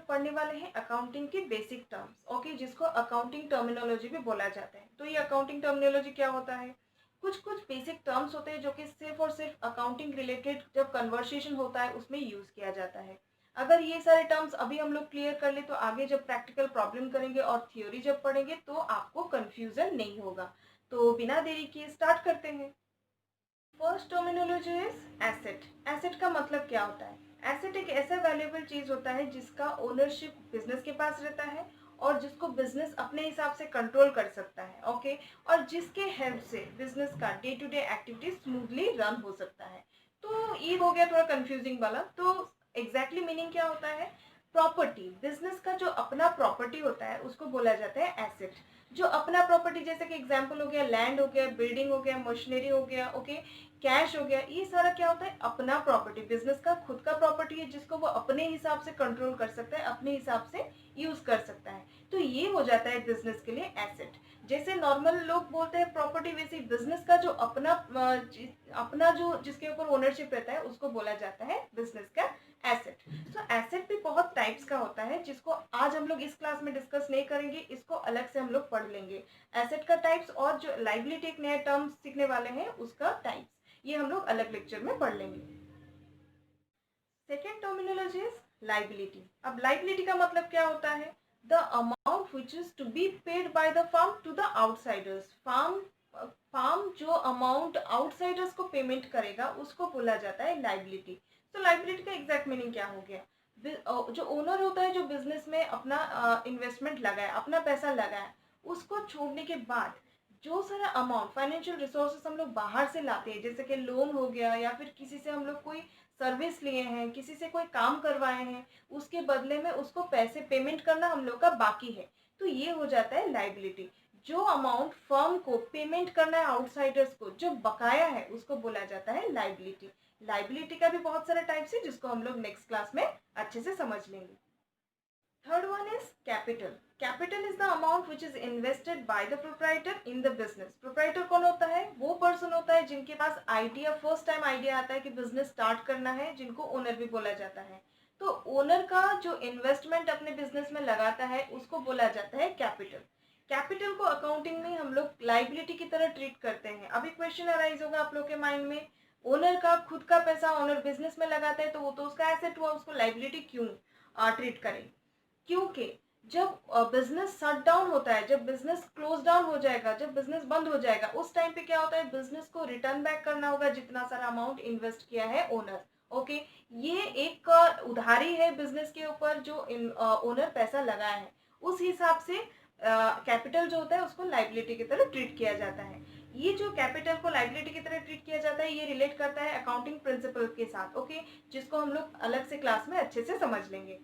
पढ़ने वाले हैं अकाउंटिंग की बेसिक टर्म्स, ओके, जिसको अकाउंटिंग टर्मिनोलॉजी भी बोला जाता है। तो ये अकाउंटिंग टर्मिनोलॉजी क्या होता है? कुछ कुछ बेसिक टर्म्स होते हैं जो कि सिर्फ और सिर्फ अकाउंटिंग रिलेटेड जब कन्वर्सेशन होता है उसमें यूज किया जाता है। अगर ये सारे टर्म्स अभी हम लोग क्लियर कर ले तो आगे जब प्रैक्टिकल प्रॉब्लम करेंगे और थ्योरी जब पढ़ेंगे तो आपको कंफ्यूजन नहीं होगा। तो बिना देरी किए स्टार्ट करते हैं। First terminology is asset. Asset का मतलब क्या होता है? एसेट एक ऐसा वैल्यूएबल चीज होता है जिसका ओनरशिप बिजनेस के पास रहता है और जिसको बिजनेस अपने हिसाब से कंट्रोल कर सकता है, ओके, और जिसके हेल्प से बिजनेस का day to day activity smoothly run हो सकता है। तो ये हो गया थोड़ा कंफ्यूजिंग वाला। तो एग्जैक्टली मीनिंग क्या होता है? प्रॉपर्टी, बिजनेस का जो अपना प्रॉपर्टी होता है उसको बोला जाता है एसेट। जो अपना प्रॉपर्टी, जैसे कि एग्जांपल हो गया लैंड हो गया, बिल्डिंग हो गया, मशीनरी हो गया, ओके, कैश हो गया, ये सारा क्या होता है? अपना प्रॉपर्टी। बिजनेस का खुद का प्रॉपर्टी है जिसको वो अपने हिसाब से कंट्रोल कर सकता है, अपने हिसाब से यूज कर सकता है। तो ये हो जाता है बिजनेस के लिए एसेट। जैसे नॉर्मल लोग बोलते हैं प्रॉपर्टी, वैसे बिजनेस का जो अपना जो जिसके ऊपर ओनरशिप रहता है उसको बोला जाता है बिजनेस का एसेट। तो एसेट भी बहुत टाइप्स का होता है जिसको आज हम लोग इस क्लास में डिस्कस नहीं करेंगे, इसको अलग से हम लोग पढ़ लेंगे। एसेट का टाइप्स और जो लाइबिलिटी एक नया टर्म सीखने वाले हैं उसका टाइप्स, ये हम लोग अलग लेक्चर में पढ़ लेंगे। Second terminology is liability. अब लाइबिलिटी का मतलब क्या होता है? The amount which is to be paid by the firm to the outsiders. Firm जो अमाउंट आउटसाइडर्स को पेमेंट करेगा उसको बोला जाता है लाइबिलिटी। तो लाइबिलिटी का एग्जैक्ट मीनिंग क्या हो गया? जो ओनर होता है जो बिजनेस में अपना इन्वेस्टमेंट लगाए, अपना पैसा लगाए, उसको छोड़ने के बाद जो सारा अमाउंट फाइनेंशियल रिसोर्सेस हम लोग बाहर से लाते हैं, जैसे कि लोन हो गया या फिर किसी से हम लोग कोई सर्विस लिए हैं, किसी से कोई काम करवाए हैं, उसके बदले में उसको पैसे पेमेंट करना हम लोग का बाकी है, तो ये हो जाता है लाइबिलिटी। जो अमाउंट फर्म को पेमेंट करना है आउटसाइडर्स को, जो बकाया है, उसको बोला जाता है लाइबिलिटी। लाइबिलिटी का भी बहुत सारे टाइप्स है जिसको हम लोग नेक्स्ट क्लास में अच्छे से समझ लेंगे। Third one is capital. Capital is the amount which is invested by the proprietor in the business. Proprietor कौन होता है? वो पर्सन होता है जिनके पास आइडिया, फर्स्ट टाइम आइडिया आता है कि बिजनेस स्टार्ट करना है, जिनको ओनर भी बोला जाता है। तो ओनर का जो इन्वेस्टमेंट अपने बिजनेस में लगाता है उसको बोला जाता है कैपिटल। कैपिटल को अकाउंटिंग में हम लोग लाइबिलिटी की तरह ट्रीट करते हैं। अभी क्वेश्चन अराइज होगा आप लोग के माइंड में, ओनर का खुद का पैसा ओनर बिजनेस में लगाता है तो वो तो उसका एसेट हुआ, उसको लाइबिलिटी क्यों ट्रीट करें? क्योंकि जब बिजनेस शट डाउन होता है, जब बिजनेस क्लोज डाउन हो जाएगा, जब बिजनेस बंद हो जाएगा, उस टाइम पे क्या होता है? बिजनेस को रिटर्न बैक करना होगा जितना सारा अमाउंट इन्वेस्ट किया है ओनर, ओके। ये एक उधारी है बिजनेस के ऊपर जो ओनर पैसा लगाया है, उस हिसाब से कैपिटल जो होता है उसको लाइबिलिटी की तरह ट्रीट किया जाता है। ये जो कैपिटल को लाइबिलिटी की तरह ट्रीट किया जाता है ये रिलेट करता है अकाउंटिंग प्रिंसिपल के साथ, ओके, जिसको हम लोग अलग से क्लास में अच्छे से समझ लेंगे।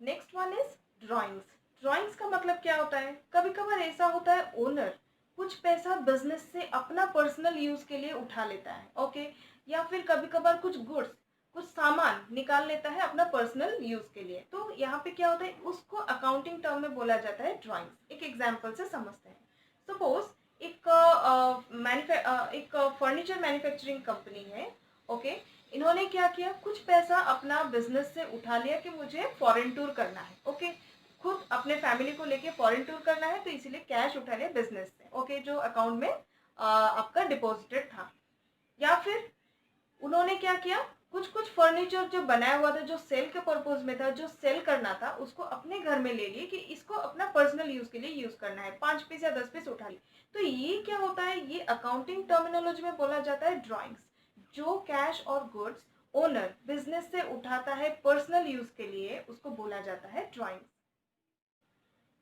Next one is drawings. Drawings का मतलब क्या होता है? कभी कभार ऐसा होता है ओनर कुछ पैसा बिजनेस से अपना पर्सनल यूज के लिए उठा लेता है, ओके, या फिर कभी कभार कुछ गुड्स, कुछ सामान निकाल लेता है अपना पर्सनल यूज के लिए। तो यहाँ पे क्या होता है? उसको अकाउंटिंग टर्म में बोला जाता है ड्राइंग्स। एक एग्जाम्पल से समझते हैं। सपोज एक एक फर्नीचर मैन्युफैक्चरिंग कंपनी है, ओके, इन्होंने क्या किया? कुछ पैसा अपना बिजनेस से उठा लिया कि मुझे फॉरेन टूर करना है, ओके, खुद अपने फैमिली को लेके फॉरेन टूर करना है, तो इसीलिए कैश उठा लिया बिजनेस से, ओके, जो अकाउंट में आपका डिपॉजिटेड था। या फिर उन्होंने क्या किया? कुछ कुछ फर्नीचर जो बनाया हुआ था, जो सेल के पर्पज में था, जो सेल करना था, उसको अपने घर में ले लिए कि इसको अपना पर्सनल यूज के लिए यूज करना है, 5 पीस या 10 पीस उठा लिए। तो ये क्या होता है? ये अकाउंटिंग टर्मिनोलॉजी में बोला जाता है ड्राइंग्स। जो कैश और गुड्स ओनर बिजनेस से उठाता है पर्सनल यूज के लिए उसको बोला जाता है drawings.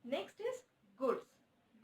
Next is goods.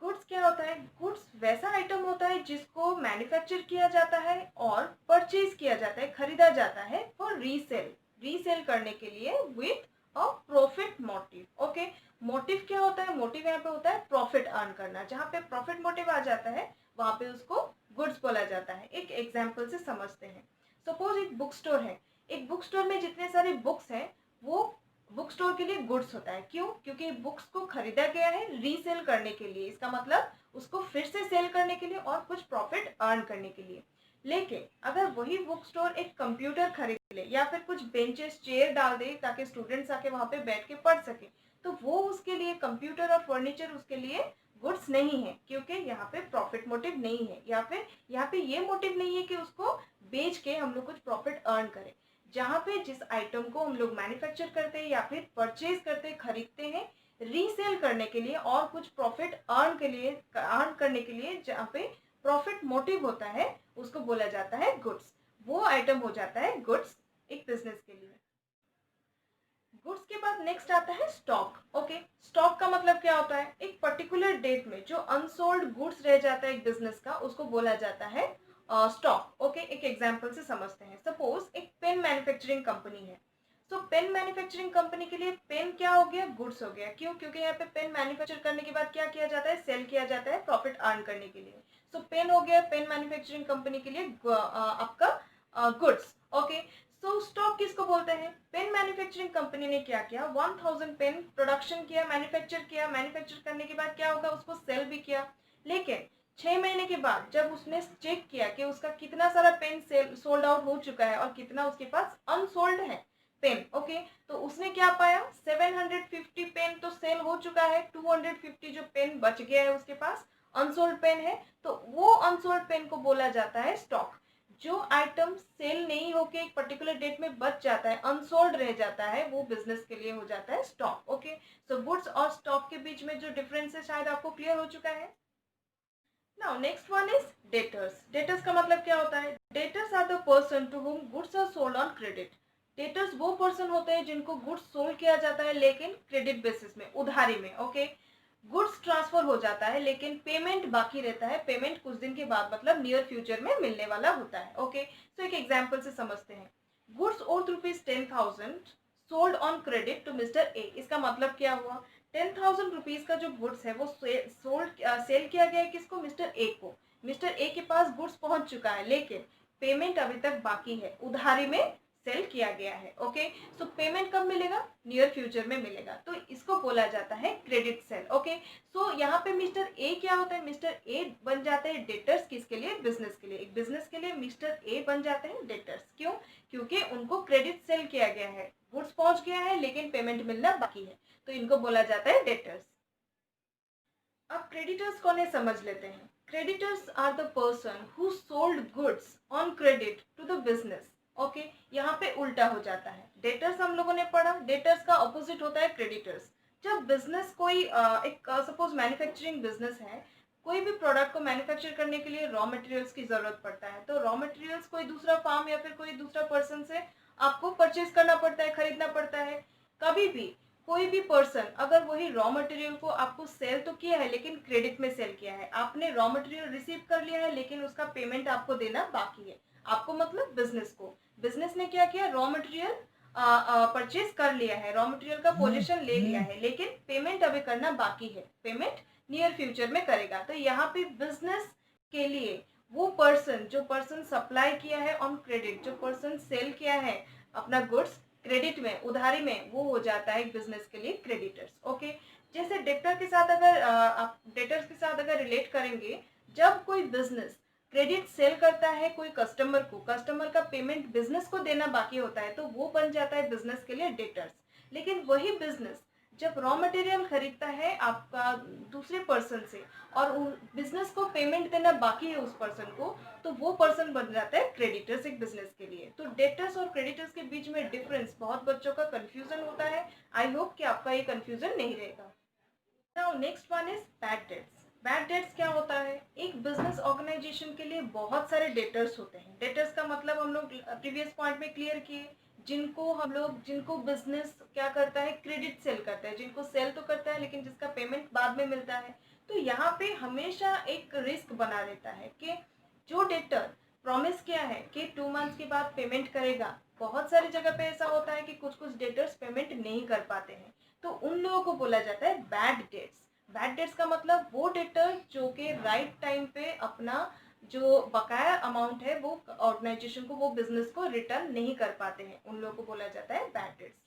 Goods क्या होता है? गुड्स वैसा आइटम होता है जिसको मैन्युफैक्चर किया जाता है और परचेज किया जाता है, खरीदा जाता है फॉर रीसेल, रीसेल करने के लिए with a profit motive, okay. Motive क्या होता है? मोटिव यहाँ पे होता है प्रॉफिट अर्न करना। जहाँ पे प्रॉफिट मोटिव आ जाता है वहां पे उसको गुड्स बोला जाता है। एक एग्जाम्पल से समझते हैं। सपोज एक बुक स्टोर है। एक बुक स्टोर में जितने सारे बुक्स हैं वो बुक स्टोर के लिए गुड्स होता है। क्यों? क्योंकि बुक्स को खरीदा गया है रीसेल करने के लिए, इसका मतलब उसको फिर से सेल करने के लिए और कुछ प्रॉफिट अर्न करने के लिए। लेकिन अगर वही बुक स्टोर एक कंप्यूटर खरीद ले या फिर कुछ बेंचेस चेयर डाल दे ताकि स्टूडेंट्स आके वहाँ पे बैठ के पढ़ सके, तो वो उसके लिए कंप्यूटर और फर्नीचर उसके लिए गुड्स नहीं है, क्योंकि यहाँ पे प्रॉफिट मोटिव नहीं है, या फिर यहाँ पे ये मोटिव नहीं है कि उसको बेच के हम लोग कुछ प्रॉफिट अर्न करें। जहाँ पे जिस आइटम को हम लोग मैन्युफैक्चर करते हैं या फिर परचेज करते हैं, खरीदते हैं रीसेल करने के लिए और कुछ प्रॉफिट अर्न करने के लिए, जहाँ पे प्रॉफिट मोटिव होता है, उसको बोला जाता है गुड्स। वो आइटम हो जाता है गुड्स एक बिजनेस के लिए। गुड्स के बाद नेक्स्ट आता है स्टॉक। ओके, स्टॉक का मतलब क्या होता है? एक पर्टिकुलर डेट में जो अनसोल्ड गुड्स रह जाता है एक बिजनेस का, उसको बोला जाता है स्टॉक। ओके, एक एग्जांपल से समझते हैं। सपोज एक पेन मैन्युफैक्चरिंग कंपनी है। सो पेन मैन्युफैक्चरिंग कंपनी के लिए पेन क्या हो गया? गुड्स हो गया। क्यों? क्योंकि यहाँ पे पेन मैन्युफैक्चर करने के बाद क्या किया जाता है? सेल किया जाता है प्रॉफिट अर्न करने के लिए। सो पेन हो गया पेन मैन्युफैक्चरिंग कंपनी के लिए आपका गुड्स। ओके, सो स्टॉक किसको बोलते हैं? पेन मैन्युफैक्चरिंग कंपनी ने क्या किया? 1000 पेन प्रोडक्शन किया, मैन्युफैक्चर करने के बाद क्या होगा? उसको सेल भी किया। लेकिन 6 महीने के बाद जब उसने चेक किया कि उसका कितना सारा पेन सेल सोल्ड आउट हो चुका है और कितना उसके पास अनसोल्ड है पेन, ओके, तो उसने क्या पाया? 750 पेन तो सेल हो चुका है, 250 जो पेन बच गया है उसके पास अनसोल्ड पेन है, तो वो अनसोल्ड पेन को बोला जाता है स्टॉक। जो आइटम सेल नहीं होके एक पर्टिकुलर डेट में बच जाता है, अनसोल्ड रह जाता है, वो बिजनेस के लिए हो जाता है स्टॉक। ओके, सो गुड्स और स्टॉक के बीच में जो डिफरेंस है शायद आपको क्लियर हो चुका है। Now next one is debtors. Debtors का मतलब क्या होता है? Debtors are the person to whom goods are sold on credit. Debtors वो पर्सन होते हैं जिनको गुड्स सोल्ड किया जाता है लेकिन क्रेडिट बेसिस में, उधारी में। ओके, गुड्स ट्रांसफर हो जाता है लेकिन पेमेंट बाकी रहता है। पेमेंट कुछ दिन के बाद मतलब नियर फ्यूचर में मिलने वाला होता है। ओके, सो एक एग्जांपल से समझते हैं। Goods worth ₹10,000 sold on credit to mister A. इसका मतलब क्या हुआ? 10,000 रुपीज का जो गुड्स है वो सेल किया गया है किसको? मिस्टर ए को। मिस्टर ए के पास गुड्स पहुंच चुका है लेकिन पेमेंट अभी तक बाकी है, उधारी में सेल किया गया है। ओके, सो पेमेंट कब मिलेगा? नियर फ्यूचर में मिलेगा, तो इसको बोला जाता है क्रेडिट सेल। ओके, सो यहाँ पे मिस्टर ए क्या होता है? मिस्टर ए बन जाते हैं डेटर्स किसके लिए? बिजनेस के लिए। एक बिजनेस के लिए मिस्टर ए बन जाते हैं डेटर्स। क्यों? क्योंकि उनको क्रेडिट सेल किया गया है, गुड्स पहुंच गया है लेकिन पेमेंट मिलना बाकी है, तो इनको बोला जाता है डेटर्स। अब क्रेडिटर्स कौन है समझ लेते हैं। Creditors are the person who sold goods on credit to the business. Okay, यहाँ पे उल्टा हो जाता है। डेटर्स हम लोगों ने पढ़ा, डेटर्स का ऑपोजिट होता है क्रेडिटर्स। जब बिजनेस कोई एक सपोज मैन्युफैक्चरिंग बिजनेस है, कोई भी प्रोडक्ट को मैन्युफैक्चर करने के लिए रॉ मटेरियल्स की जरूरत पड़ता है, तो रॉ मटेरियल्स कोई दूसरा फार्म या फिर कोई दूसरा पर्सन से आपको परचेज करना पड़ता है, खरीदना पड़ता है। कभी भी कोई भी पर्सन अगर वही रॉ मटेरियल को आपको सेल तो किया है लेकिन क्रेडिट में सेल किया है, आपने रॉ मटेरियल रिसीव कर लिया है लेकिन उसका पेमेंट आपको देना बाकी है, आपको मतलब बिजनेस को। बिजनेस ने क्या किया? रॉ मटेरियल परचेज कर लिया है, रॉ मटेरियल का पोजीशन ले लिया है लेकिन पेमेंट अभी करना बाकी है, पेमेंट नियर फ्यूचर में करेगा। तो यहाँ पे बिजनेस के लिए वो पर्सन, जो पर्सन सप्लाई किया है ऑन क्रेडिट, जो पर्सन सेल किया है अपना गुड्स क्रेडिट में, उधारी में, वो हो जाता है बिजनेस के लिए क्रेडिटर्स। ओके, जैसे डेटर के साथ अगर आप डेटर्स के साथ अगर रिलेट करेंगे, जब कोई बिजनेस क्रेडिट सेल करता है कोई कस्टमर को, कस्टमर का पेमेंट बिजनेस को देना बाकी होता है, तो वो बन जाता है बिजनेस के लिए डेटर्स। लेकिन वही बिजनेस जब रॉ मटेरियल खरीदता है आपका दूसरे पर्सन से और बिजनेस को पेमेंट देना बाकी है उस पर्सन को, तो वो पर्सन बन जाता है क्रेडिटर्स एक बिजनेस के लिए। तो डेटर्स और क्रेडिटर्स के बीच में डिफरेंस, बहुत बच्चों का कंफ्यूजन होता है। आई होप कि आपका ये कंफ्यूजन नहीं रहेगा। Now next one is bad debts. Bad debts क्या होता है? एक बिजनेस ऑर्गेनाइजेशन के लिए बहुत सारे डेटर्स होते हैं। डेटर्स का मतलब हम लोग प्रीवियस पॉइंट में क्लियर किए, जिनको बिजनेस क्या करता है? क्रेडिट सेल करता है, जिनको सेल तो करता है लेकिन जिसका पेमेंट बाद में मिलता है। तो यहाँ पे हमेशा एक रिस्क बना रहता है कि जो डेटर प्रॉमिस किया है कि 2 मंथ्स के बाद पेमेंट करेगा, बहुत सारी जगह पे ऐसा होता है कि कुछ कुछ डेटर्स पेमेंट नहीं कर पाते हैं, तो उन लोगों को बोला जाता है बैड डेट्स। बैड डेट्स का मतलब वो डेटर जो कि राइट टाइम पे अपना जो बकाया अमाउंट है वो ऑर्गेनाइजेशन को, वो बिजनेस को रिटर्न नहीं कर पाते हैं, उन लोगों को बोला जाता है बैड डेट्स।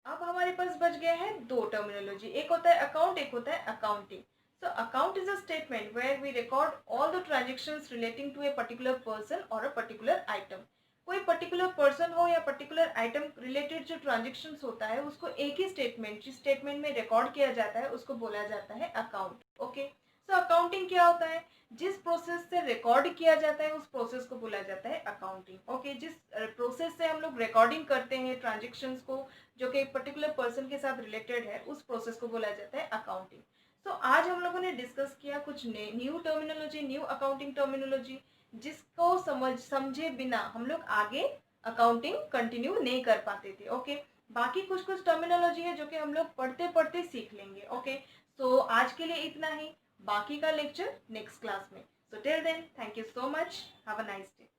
अब हमारे पास बच गया है दो टर्मिनोलॉजी, एक होता है अकाउंट, एक होता है accounting. So account is a statement where we record all the transactions relating to a particular person or a particular item. कोई पर्टिकुलर पर्सन हो या पर्टिकुलर आइटम रिलेटेड जो ट्रांजेक्शन्स होता है उसको एक ही स्टेटमेंट जिस स्टेटमेंट में रिकॉर्ड किया जाता है उसको बोला जाता है अकाउंट. ओके, सो अकाउंटिंग क्या होता है? जिस प्रोसेस से रिकॉर्ड किया जाता है उस प्रोसेस को बोला जाता है अकाउंटिंग. ओके, जिस प्रोसेस से हम लोग रिकॉर्डिंग करते हैं ट्रांजेक्शन्स को जो कि एक पर्टिकुलर पर्सन के साथ रिलेटेड है उस प्रोसेस को बोला जाता है अकाउंटिंग. तो आज हम लोगों ने डिस्कस किया कुछ new terminology, new accounting terminology, जिसको समझे बिना हम लोग आगे अकाउंटिंग कंटिन्यू नहीं कर पाते थे. ओके, बाकी कुछ कुछ टर्मिनोलॉजी है जो कि हम लोग पढ़ते पढ़ते सीख लेंगे. ओके, सो आज के लिए इतना ही, बाकी का लेक्चर नेक्स्ट क्लास में. So till then, thank you so much, have a nice day.